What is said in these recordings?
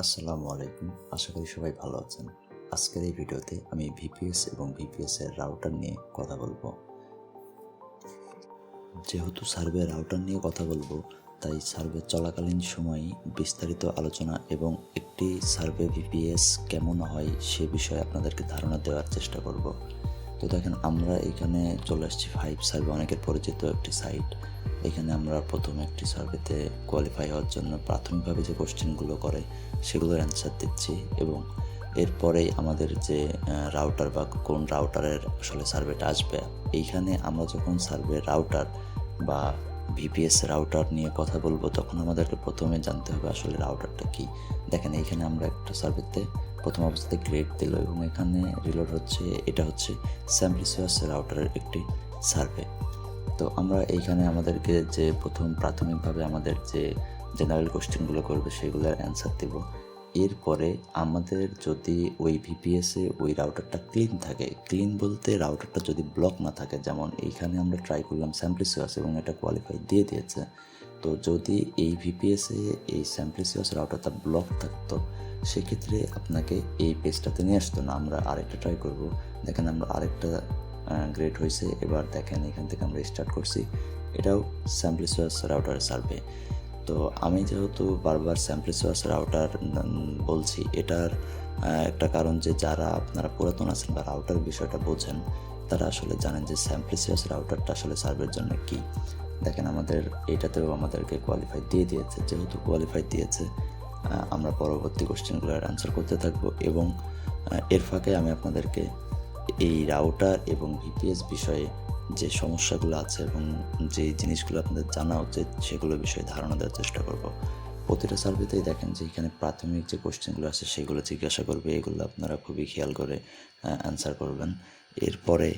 আসসালামু আলাইকুম। আশা করি সবাই ভালো আছেন। আজকের এই ভিডিওতে আমি ভিপিএস এবং ভিপিএস এর রাউটার নিয়ে কথা বলবো। যেহেতু সার্ভে রাউটার নিয়ে কথা বলবো, তাই সার্ভে চলাকালীন সময়ই বিস্তারিত আলোচনা এবং একটি সার্ভে ভিপিএস কেমন হয় সে বিষয়ে আপনাদেরকে ধারণা দেওয়ার চেষ্টা করব। তো দেখেন, আমরা এখানে চলে আসছি ফাইভ সার্ভে, অনেকের পরিচিত একটি সাইট। এখানে আমরা প্রথম একটি সার্ভেতে কোয়ালিফাই হওয়ার জন্য প্রাথমিকভাবে যে কোশ্চেনগুলো করে সেগুলোর অ্যান্সার দিচ্ছি, এবং এরপরেই আমাদের যে রাউটার বা কোন রাউটারের আসলে সার্ভেটা আসবে, এইখানে আমরা যখন সার্ভে রাউটার বা ভিপিএস রাউটার নিয়ে কথা বলবো তখন আমাদেরকে প্রথমে জানতে হবে আসলে রাউটারটা কি। দেখেন, এইখানে আমরা একটা সার্ভেতে প্রথম অবস্থায় গ্রেড দিল এবং এখানে রিলোড হচ্ছে, এটা হচ্ছে স্যাম্পলিসিয়াস রাউটারের একটি সার্ভে। তো আমরা এইখানে আমাদেরকে যে প্রথম প্রাথমিকভাবে আমাদের যে জেনারেল কোশ্চেনগুলো করবে সেগুলোর অ্যান্সার দেব। এরপরে আমাদের যদি ওই ভিপিএসে ওই রাউটারটা ক্লিন থাকে, ক্লিন বলতে রাউটারটা যদি ব্লক না থাকে, যেমন এইখানে আমরা ট্রাই করলাম স্যাম্পলিসিয়াস এবং এটা কোয়ালিফাই দিয়ে দিয়েছে। তো যদি এই ভিপিএসে এই স্যাম্পলিসিয়াস রাউটারটা ব্লক থাকতো সেক্ষেত্রে আপনাকে এই পেজটাতে নিয়ে আসতো না। আমরা আরেকটা ট্রাই করব। দেখেন, আমরা আরেকটা গ্রেড হয়েছে। এবার দেখেন, এখান থেকে আমরা স্টার্ট করছি, এটাও স্যাম্পলিসিয়াস রাউটার সার্ভে। তো আমি যেহেতু বারবার স্যাম্পলিসিয়াস রাউটার বলছি, এটার একটা কারণ যে যারা আপনারা পুরাতন আছেন বা রাউটার বিষয়টা বোঝেন তারা আসলে জানেন যে স্যাম্পলিসিয়াস রাউটারটা আসলে সার্ভের জন্য কি। দেখেন, আমাদের এটাতেও আমাদেরকে কোয়ালিফাই দিয়ে দিয়েছে। যেহেতু কোয়ালিফাই দিয়েছে, আমরা পরবর্তী কোশ্চেনগুলোর অ্যান্সার করতে থাকবো, এবং এর ফাঁকে আমি আপনাদেরকে এই রাউটার এবং ভিপিএস বিষয়ে যে সমস্যাগুলো আছে এবং যে জিনিসগুলো আপনাদের জানা উচিত সেগুলো বিষয়ে ধারণা দেওয়ার চেষ্টা করব। প্রতিটা সার্ভেতেই দেখেন যে এখানে প্রাথমিক যে কোশ্চেনগুলো আছে সেগুলো জিজ্ঞাসা করবে, এগুলো আপনারা খুবই খেয়াল করে অ্যান্সার করবেন। এরপরে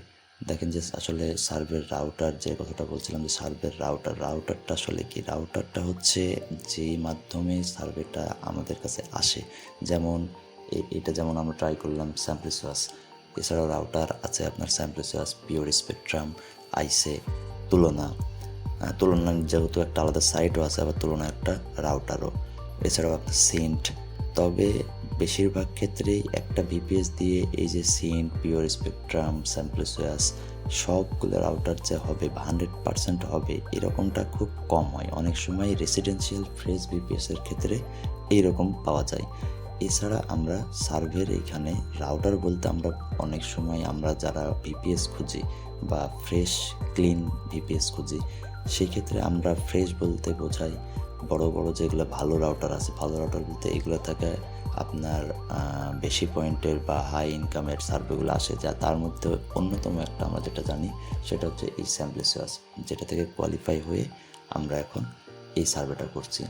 দেখেন যে আসলে সার্ভের রাউটার, যে কথাটা বলছিলাম যে সার্ভের রাউটারটা আসলে কি। রাউটারটা হচ্ছে যেই মাধ্যমে সার্ভেটা আমাদের কাছে আসে। যেমন এটা যেমন আমরা ট্রাই করলাম স্যাম্পলিসিয়াস, এছাড়াও রাউটার আছে আপনার স্যাম্পলিসিয়াস, পিওর স্পেকট্রাম, আইসে, তুলনা। তুলনার যেহেতু একটা আলাদা সাইটও আছে, আবার তুলনা একটা রাউটারও, এছাড়াও আপনার সেন্ট। তবে বেশিরভাগ ক্ষেত্রেই একটা ভিপিএস দিয়ে এই যে সেন্ট, পিওর স্পেকট্রাম, স্যাম্পলিসিয়াস সবগুলো রাউটার যে হবে 100% হবে এরকমটা খুব কম হয়। অনেক সময় রেসিডেন্সিয়াল ফ্রেশ ভিপিএসের ক্ষেত্রে এইরকম পাওয়া যায়। এছাড়া আমরা সার্ভের এখানে রাউটার বলতে আমরা অনেক সময় আমরা যারা ভিপিএস খুঁজি বা ফ্রেশ ক্লিন ভিপিএস খুঁজি, সেই ক্ষেত্রে আমরা ফ্রেশ বলতে বোঝাই বড় বড় যেগুলো ভালো রাউটার আছে। ভালো রাউটার বলতে এগুলো থাকে আপনার বেশি পয়েন্টের বা হাই ইনকামের সার্ভেগুলো আসে, যা তার মধ্যে অন্যতম একটা আমরা যেটা জানি সেটা হচ্ছে এই স্যাম্পলিসিয়াস, যেটা থেকে কোয়ালিফাই হয়ে আমরা এখন এই সার্ভেটা করছি।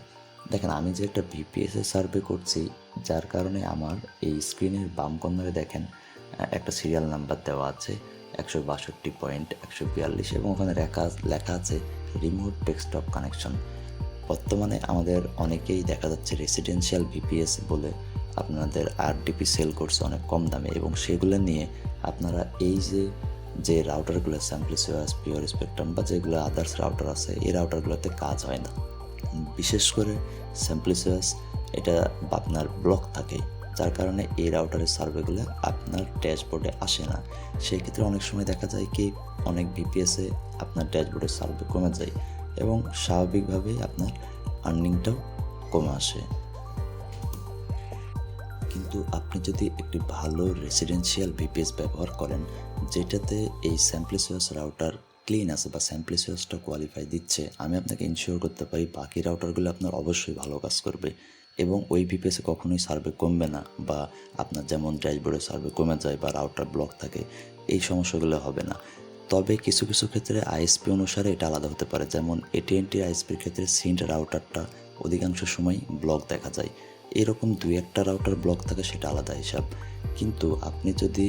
দেখেন, আমি যে একটা ভিপিএসের সার্ভে করছি, যার কারণে আমার এই স্ক্রিনের বাম কর্নারে দেখেন একটা সিরিয়াল নাম্বার দেওয়া আছে 162.142, এবং ওখানে লেখা আছে রিমোট ডেস্কটপ কানেকশন। বর্তমানে আমাদের অনেকেই দেখা যাচ্ছে রেসিডেন্সিয়াল ভিপিএস বলে আপনাদের আরডিপি সেল করছে অনেক কম দামে, এবং সেগুলো নিয়ে আপনারা এই যে রাউটারগুলো স্যাম্পলিসিয়াস, পিওর স্পেকট্রাম বা যেগুলো আদার্স রাউটার আছে, এই রাউটারগুলোতে কাজ হয় না। বিশেষ করে স্যাম্পলিসিয়াস এটা আপনার ব্লক থাকে, যার কারণে এই রাউটারের সার্ভেগুলো আপনার ড্যাশবোর্ডে আসে না। সেই ক্ষেত্রে অনেক সময় দেখা যায় কি অনেক ভিপিএসে আপনার ড্যাশবোর্ডের সার্ভে কমে যায় এবং স্বাভাবিকভাবেই আপনার আর্নিংটাও কমে আসে। কিন্তু আপনি যদি একটি ভালো রেসিডেন্সিয়াল ভিপিএস ব্যবহার করেন, যেটাতে এই স্যাম্পলিসিয়াস রাউটার ক্লিন আছে বা স্যাম্পলিসিয়াসটা কোয়ালিফাই দিচ্ছে, আমি আপনাকে ইনশিওর করতে পারি বাকি রাউটারগুলো আপনার অবশ্যই ভালো কাজ করবে এবং ওই ভিপিএসে কখনোই সার্ভে কমবে না, বা আপনার যেমন ড্যাশবোর্ডে সার্ভে কমে যায় বা রাউটার ব্লক থাকে, এই সমস্যাগুলো হবে না। তবে কিছু কিছু ক্ষেত্রে আইএসপি অনুসারে এটা আলাদা হতে পারে। যেমন এটিএনটি আইএসপির ক্ষেত্রে সিন্ট রাউটারটা অধিকাংশ সময় ব্লক দেখা যায়। এরকম দুই একটা রাউটার ব্লক থাকে, সেটা আলাদা হিসাব। কিন্তু আপনি যদি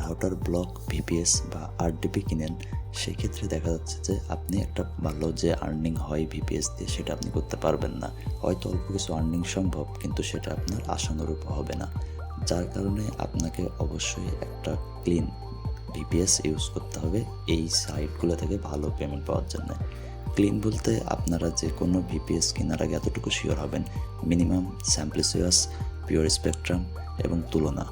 রাউটার ব্লক ভিপিএস বা আরডিপি কিনেন, সেক্ষেত্রে দেখা যাচ্ছে যে আপনি একটা ভালো যে আর্নিং হয় ভিপিএস দিয়ে সেটা আপনি করতে পারবেন না। হয়তো অল্প কিছু আর্নিং সম্ভব, কিন্তু সেটা আপনার আশানুরূপ হবে না। যার কারণে আপনাকে অবশ্যই একটা ক্লিন ভিপিএস ইউজ করতে হবে এই সাইটগুলো থেকে ভালো পেমেন্ট পাওয়ার জন্য। ক্লিন বলতে আপনারা যে কোনো ভিপিএস কেনার আগে এতটুকু শিওর হবেন, মিনিমাম স্যাম্পলিসিয়াস, পিওর স্পেকট্রাম এবং তুলনা,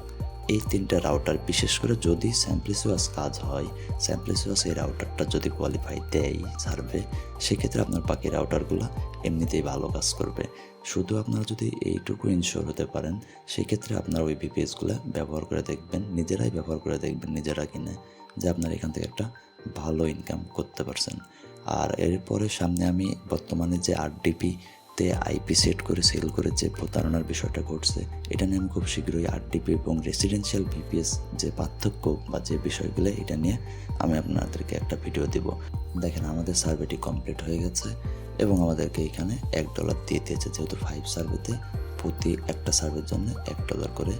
এই তিনটা রাউটার, বিশেষ করে যদি স্যাম্পলিসিয়াস কাজ হয়, স্যাম্পলিসিয়াস এই রাউটারটা যদি কোয়ালিফাই দেয় সার্ভে, সেক্ষেত্রে আপনার বাকি রাউটারগুলো এমনিতেই ভালো কাজ করবে। শুধু আপনারা যদি এইটুকু ইনশিওর হতে পারেন, সেক্ষেত্রে আপনারা ওই ভিপিএসগুলো ব্যবহার করে দেখবেন, নিজেরাই ব্যবহার করে দেখবেন, নিজেরা কিনে, যে আপনারা এখান থেকে একটা ভালো ইনকাম করতে পারছেন। আর এরপরে সামনে আমি বর্তমানে যে 8DP-তে আইপি সেট করে সেল করে যে প্রতারণার বিষয়টা ঘটছে, এটা নিয়ে আমি খুব শীঘ্রই 8DP এবং রেসিডেন্সিয়াল ভিপিএস যে পার্থক্য বা যে বিষয়গুলো, এটা নিয়ে আমি আপনাদেরকে একটা ভিডিও দেব। দেখেন, আমাদের সার্ভেটি কমপ্লিট হয়ে গেছে এবং আমাদেরকে এখানে $1 দিয়ে দিয়েছে, যেহেতু 5 সার্ভেতে প্রতি একটা সার্ভের জন্য $1 করে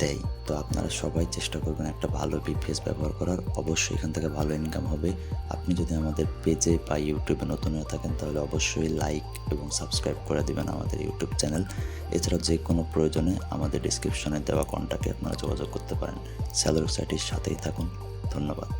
দেয়। তো আপনারা সবাই চেষ্টা করবেন একটা ভালো ভিপিএস ব্যবহার করার, অবশ্যই এখান থেকে ভালো ইনকাম হবে। আপনি যদি আমাদের পেজে বা ইউটিউবে নতুন হয়ে থাকেন, তাহলে অবশ্যই লাইক এবং সাবস্ক্রাইব করে দেবেন আমাদের ইউটিউব চ্যানেল। এছাড়াও যে কোনো প্রয়োজনে আমাদের ডিসক্রিপশনে দেওয়া কন্ট্যাক্টে আপনারা যোগাযোগ করতে পারেন। স্যালারি সাইটের সাথেই থাকুন। ধন্যবাদ।